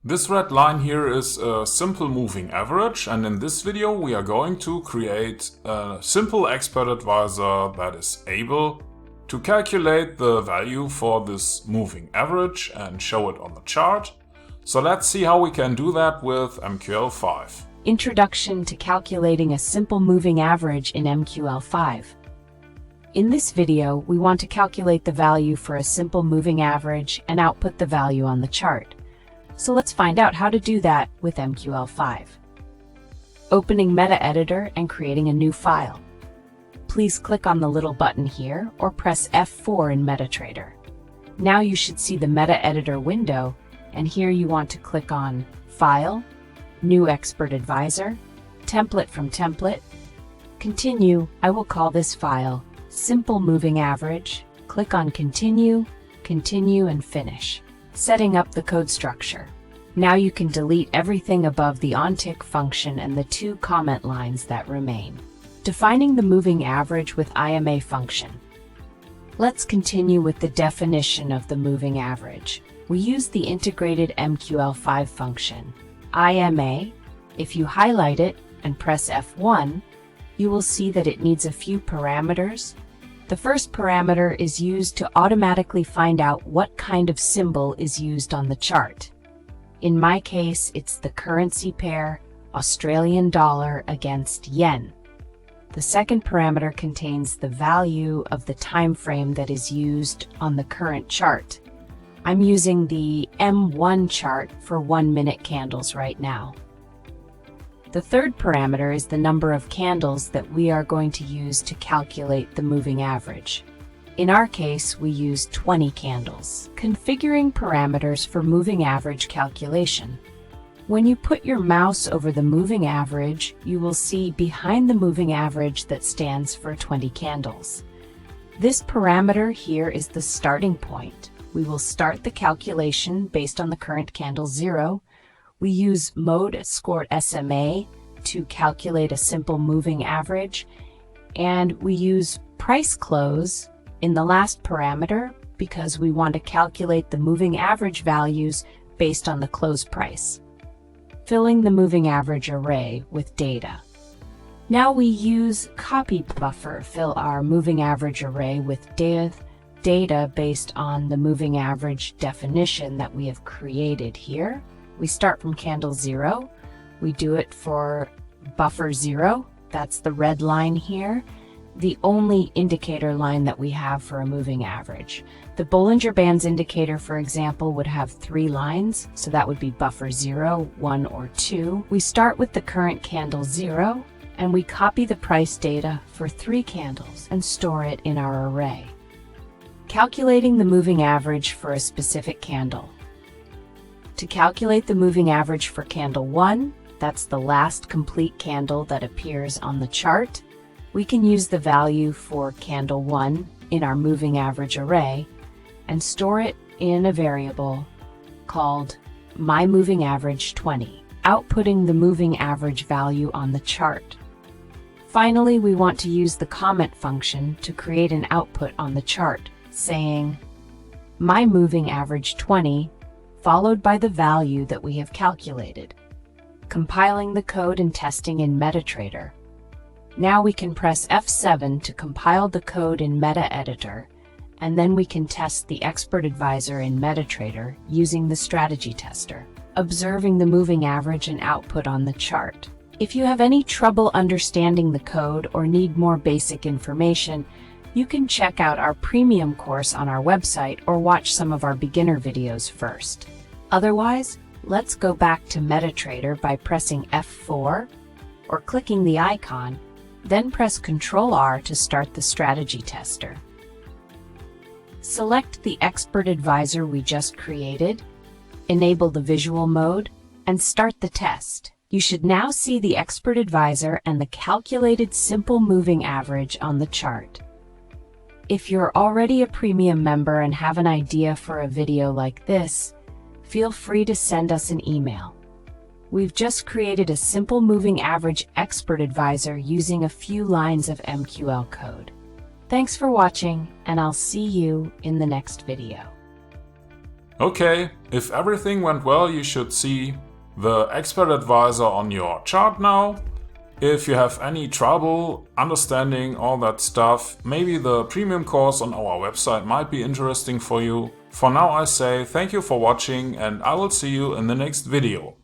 This red line here is a simple moving average, and in this video we are going to create a simple expert advisor that is able to calculate the value for this moving average and show it on the chart. So let's see how we can do that with MQL5. Introduction to calculating a simple moving average in MQL5. In this video, we want to calculate the value for a simple moving average and output the value on the chart. So let's find out how to do that with MQL5. Opening Meta Editor and creating a new file. Please click on the little button here or press F4 in MetaTrader. Now you should see the Meta Editor window, and here you want to click on File, New Expert Advisor, Template from Template. Continue. I will call this file Simple Moving Average. Click on Continue, Continue, and Finish. Setting up the code structure. Now you can delete everything above the onTick function and the two comment lines that remain. Defining the moving average with IMA function. Let's continue with the definition of the moving average. We use the integrated MQL5 function. IMA, if you highlight it and press F1, you will see that it needs a few parameters. The first parameter is used to automatically find out what kind of symbol is used on the chart. In my case, it's the currency pair Australian dollar against yen. The second parameter contains the value of the time frame that is used on the current chart. I'm using the M1 chart for 1-minute candles right now. The third parameter is the number of candles that we are going to use to calculate the moving average. In our case, we use 20 candles. Configuring parameters for moving average calculation. When you put your mouse over the moving average, you will see behind the moving average that stands for 20 candles. This parameter here is the starting point. We will start the calculation based on the current candle 0. We use mode scored SMA to calculate a simple moving average, and we use price close in the last parameter because we want to calculate the moving average values based on the close price. Filling the moving average array with data. Now we use copy buffer, fill our moving average array with data based on the moving average definition that we have created here. We start from candle 0. We do it for buffer 0. That's the red line here, the only indicator line that we have for a moving average. The Bollinger Bands indicator, for example, would have 3 lines, so that would be buffer 0, 1, or 2. We start with the current candle 0, and we copy the price data for 3 candles and store it in our array. Calculating the moving average for a specific candle. To calculate the moving average for candle 1, that's the last complete candle that appears on the chart, we can use the value for candle 1 in our moving average array and store it in a variable called myMovingAverage20, outputting the moving average value on the chart. Finally, we want to use the comment function to create an output on the chart, saying myMovingAverage20 followed by the value that we have calculated. Compiling the code and testing in MetaTrader. Now we can press F7 to compile the code in Meta Editor, and then we can test the Expert Advisor in MetaTrader using the Strategy Tester, observing the moving average and output on the chart. If you have any trouble understanding the code or need more basic information, you can check out our premium course on our website or watch some of our beginner videos first. Otherwise, let's go back to MetaTrader by pressing F4 or clicking the icon, then press Ctrl-R to start the strategy tester. Select the Expert Advisor we just created, enable the visual mode, and start the test. You should now see the Expert Advisor and the calculated simple moving average on the chart. If you're already a premium member and have an idea for a video like this, feel free to send us an email. We've just created a simple moving average expert advisor using a few lines of MQL code. Thanks for watching, and I'll see you in the next video. Okay, if everything went well, you should see the Expert Advisor on your chart now. If you have any trouble understanding all that stuff, maybe the premium course on our website might be interesting for you. For now I say thank you for watching and I will see you in the next video.